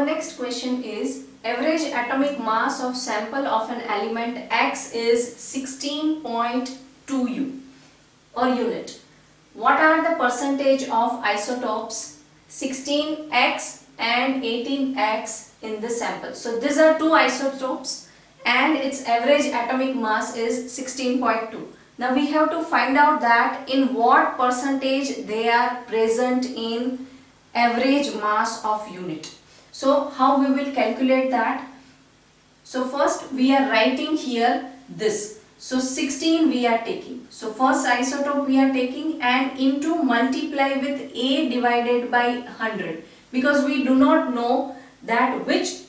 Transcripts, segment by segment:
our next question is average atomic mass of sample of an element X is 16.2 U or unit. What are the percentage of isotopes 16X and 18X in the sample? So these are two isotopes and its average atomic mass is 16.2. Now we have to find out that in what percentage they are present in average mass of unit. So how we will calculate that? So first we are writing here this. So 16 we are taking. So first isotope we are taking and into multiply with A divided by 100, because we do not know that which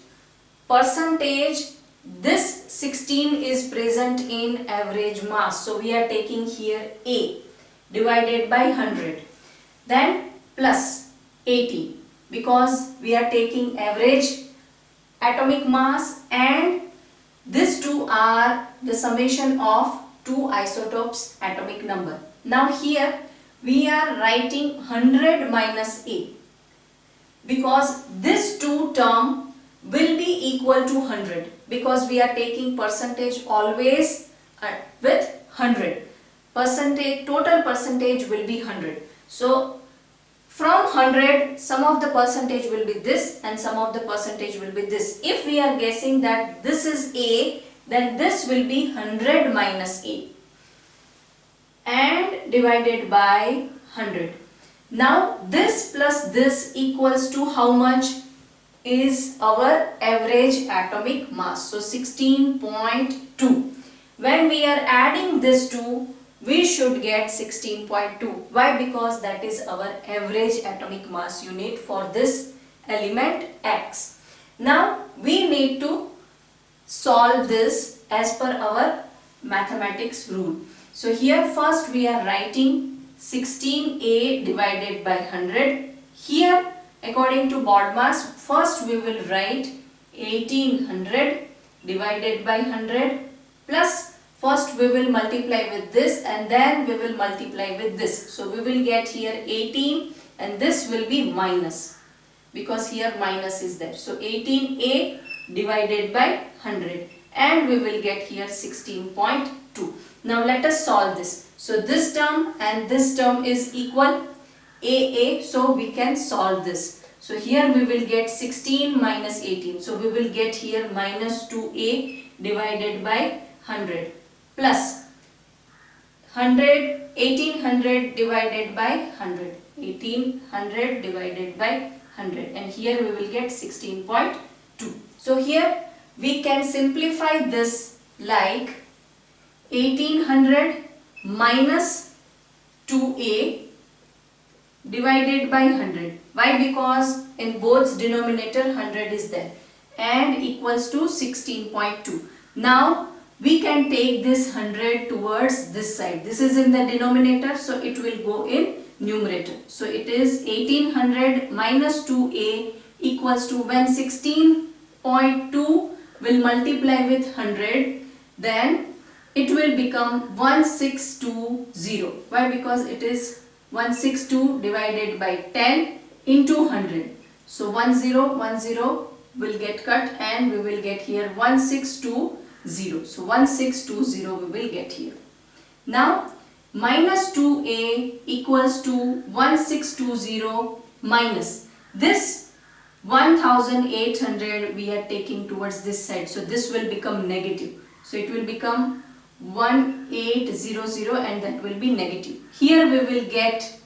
percentage this 16 is present in average mass. So we are taking here A divided by 100, then plus 80, because we are taking average atomic mass and these two are the summation of two isotopes atomic number. Now here we are writing 100 minus A, because this two term will be equal to 100, because we are taking percentage always with 100. Total percentage will be 100. So from 100, some of the percentage will be this and some of the percentage will be this. If we are guessing that this is A, then this will be 100 minus A and divided by 100. Now this plus this equals to how much is our average atomic mass. So 16.2. When we are adding this two, we should get 16.2. Why? Because that is our average atomic mass unit for this element X. Now we need to solve this as per our mathematics rule. So here first we are writing 16A divided by 100. Here according to BODMAS, first we will write 1800 divided by 100 plus first we will multiply with this and then we will multiply with this. So we will get here 18 and this will be minus, because here minus is there. So 18A divided by 100 and we will get here 16.2. Now let us solve this. So this term and this term is equal AA, so we can solve this. So here we will get 16 minus 18. So we will get here minus 2A divided by 100 plus 1800 divided by 100. 1800 divided by 100 and here we will get 16.2. So here we can simplify this like 1800 minus 2A divided by 100. Why? Because in both denominator 100 is there and equals to 16.2. Now we can take this 100 towards this side. This is in the denominator, so it will go in numerator. So it is 1800 minus 2A equals to, when 16.2 will multiply with 100, then it will become 1620. Why? Because it is 162 divided by 10 into 100. So 1010 will get cut and we will get here 1620. So 1620 we will get here. Now minus 2A equals to 1620 minus this 1800 we are taking towards this side. So this will become negative. So it will become 1800 and that will be negative. Here we will get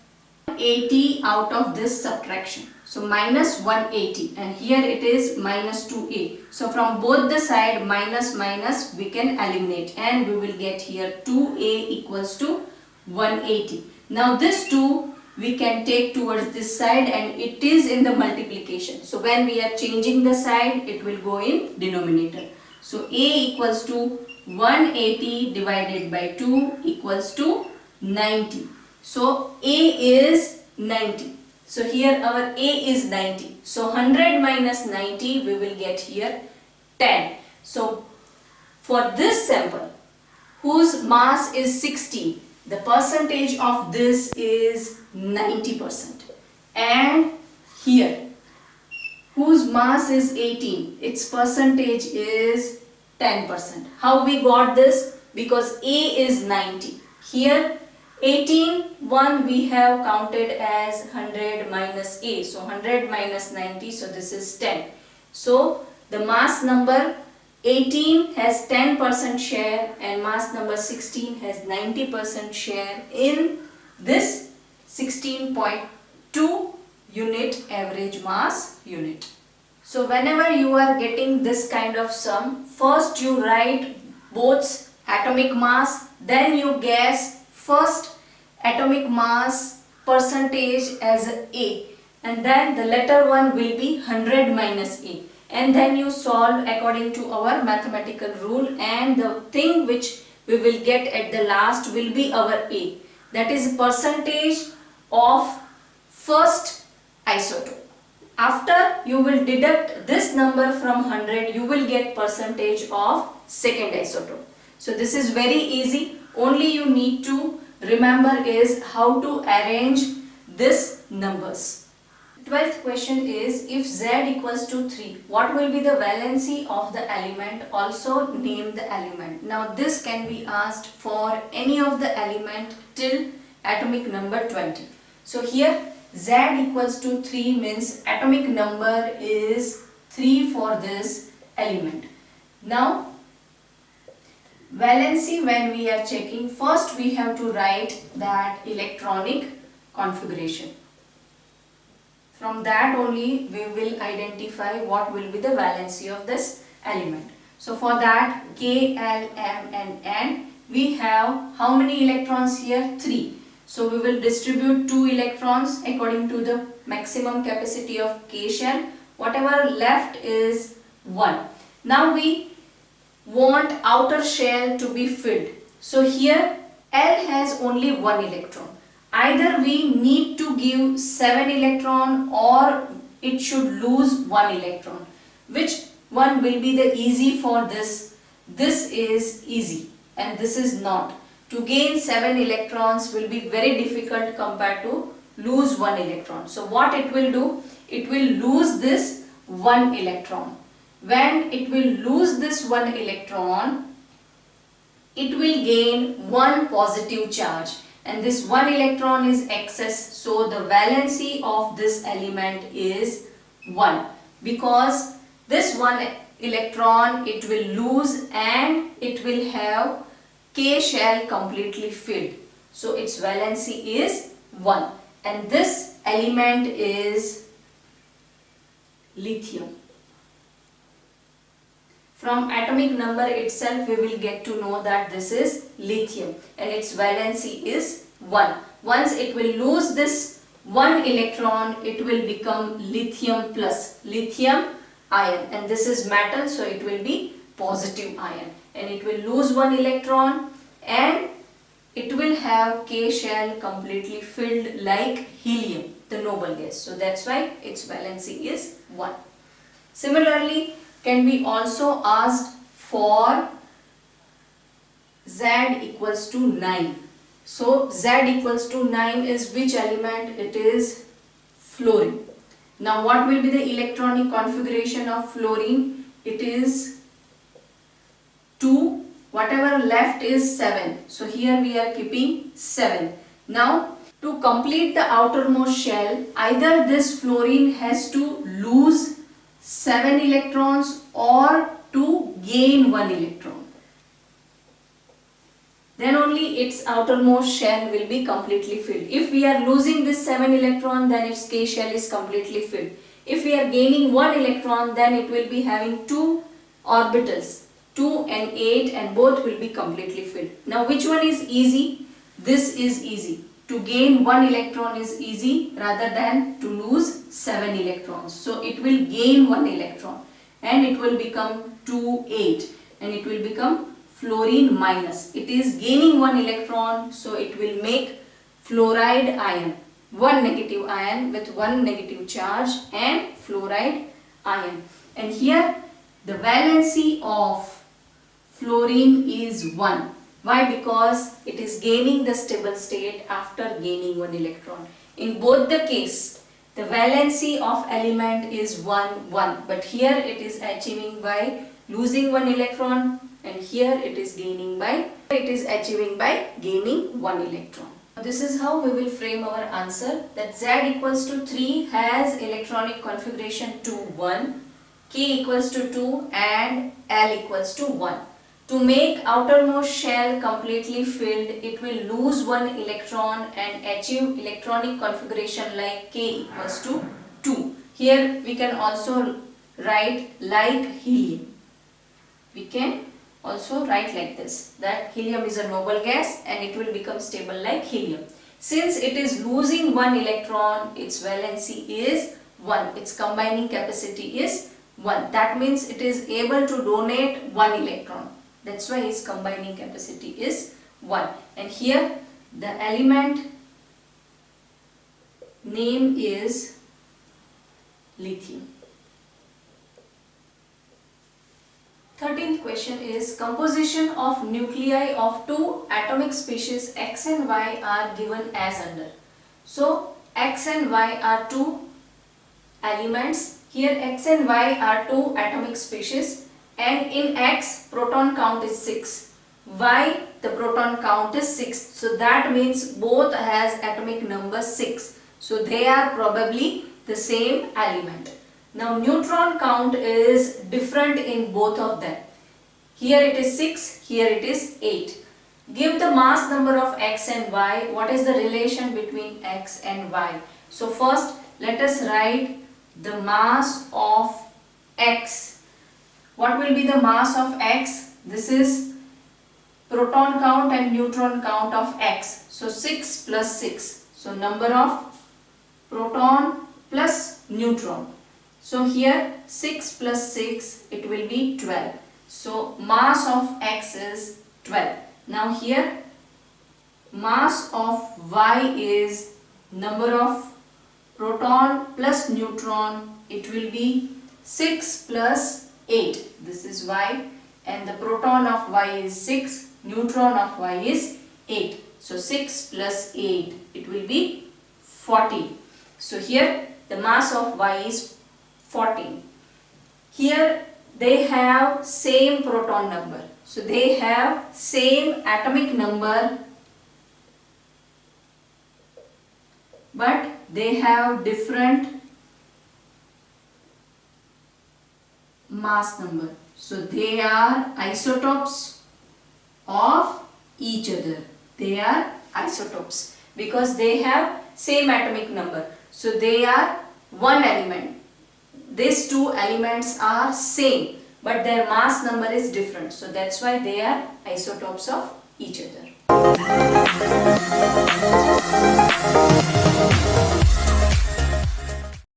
80 out of this subtraction. So minus 180 and here it is minus 2A. So from both the side minus minus we can eliminate and we will get here 2A equals to 180. Now this 2 we can take towards this side and it is in the multiplication. So when we are changing the side it will go in denominator. So A equals to 180 divided by 2 equals to 90. So A is 90. So here our A is 90. So 100 minus 90 we will get here 10. So for this sample whose mass is 60, the percentage of this is 90%. And here whose mass is 18, its percentage is 10%. How we got this? Because A is 90. Here 18, 1 we have counted as 100 minus A. So 100 minus 90, so this is 10. So the mass number 18 has 10% share and mass number 16 has 90% share in this 16.2 unit average mass unit. So whenever you are getting this kind of sum, first you write both atomic mass, then you guess first atomic mass percentage as A, and then the latter one will be 100 minus A, and then you solve according to our mathematical rule, and the thing which we will get at the last will be our A, that is percentage of first isotope. After you will deduct this number from 100, you will get percentage of second isotope. So this is very easy. Only you need to remember is how to arrange these numbers. 12th question is, if Z equals to 3, what will be the valency of the element? Also name the element. Now this can be asked for any of the element till atomic number 20. So here Z equals to 3 means atomic number is 3 for this element. Now valency, when we are checking, first we have to write that electronic configuration. From that only we will identify what will be the valency of this element. So for that K, L, M and N, we have how many electrons here? 3. So we will distribute 2 electrons according to the maximum capacity of K shell. Whatever left is 1. Now we want outer shell to be filled. So here L has only 1 electron. Either we need to give 7 electron or it should lose 1 electron. Which one will be the easy for this? This is easy and this is not. To gain 7 electrons will be very difficult compared to lose 1 electron. So what it will do? It will lose this 1 electron. When it will lose this 1 electron, it will gain 1 positive charge. And this 1 electron is excess. So the valency of this element is 1. Because this 1 electron it will lose and it will have K shell completely filled. So its valency is 1. And this element is lithium. From atomic number itself we will get to know that this is lithium and its valency is 1. Once it will lose this 1 electron, it will become lithium plus, lithium ion, and this is metal, so it will be positive ion, and it will lose 1 electron and it will have K shell completely filled like helium, the noble gas. So that's why its valency is 1. Similarly, can be also asked for Z equals to 9. So Z equals to 9 is which element? It is fluorine. Now what will be the electronic configuration of fluorine? It is 2. Whatever left is 7. So here we are keeping 7. Now to complete the outermost shell, either this fluorine has to lose 7 electrons or to gain 1 electron. Then only its outermost shell will be completely filled. If we are losing this 7 electron, then its K shell is completely filled. If we are gaining 1 electron, then it will be having 2 orbitals, 2 and 8, and both will be completely filled. Now which one is easy? This is easy. To gain 1 electron is easy rather than to lose 7 electrons. So it will gain 1 electron and it will become 2, 8, and it will become fluorine minus. It is gaining 1 electron, so it will make fluoride ion, 1 negative ion with 1 negative charge, and fluoride ion. And here the valency of fluorine is 1. Why? Because it is gaining the stable state after gaining 1 electron. In both the case, the valency of element is 1, 1. But here it is achieving by losing one electron, and here it is gaining by, gaining one electron. This is how we will frame our answer, that Z equals to 3 has electronic configuration 2, 1, K equals to 2 and L equals to 1. To make outermost shell completely filled, it will lose one electron and achieve electronic configuration like K equals to 2. Here we can also write like helium. We can also write like this, that helium is a noble gas and it will become stable like helium. Since it is losing one electron, its valency is 1. Its combining capacity is 1. That means it is able to donate one electron. That's why its combining capacity is 1. And here the element name is lithium. 13th question is, composition of nuclei of two atomic species X and Y are given as under. So X and Y are two elements. Here X and Y are two atomic species, and in X proton count is 6, Y the proton count is 6. So that means both has atomic number 6. So they are probably the same element. Now neutron count is different in both of them. Here it is 6, here it is 8. Give the mass number of X and Y. What is the relation between X and Y? So first let us write the mass of X. What will be the mass of X? This is proton count and neutron count of X. So 6 plus 6. So number of proton plus neutron. So here 6 plus 6, it will be 12. So mass of X is 12. Now here mass of Y is number of proton plus neutron. It will be 6 plus 8. This is Y, and the proton of Y is 6, neutron of Y is 8. So 6 plus 8, it will be 14. So here the mass of Y is 14. Here they have same proton number. So they have same atomic number, but they have different mass number. So they are isotopes of each other. They are isotopes because they have same atomic number. So they are one element. These two elements are same, but their mass number is different. So that's why they are isotopes of each other.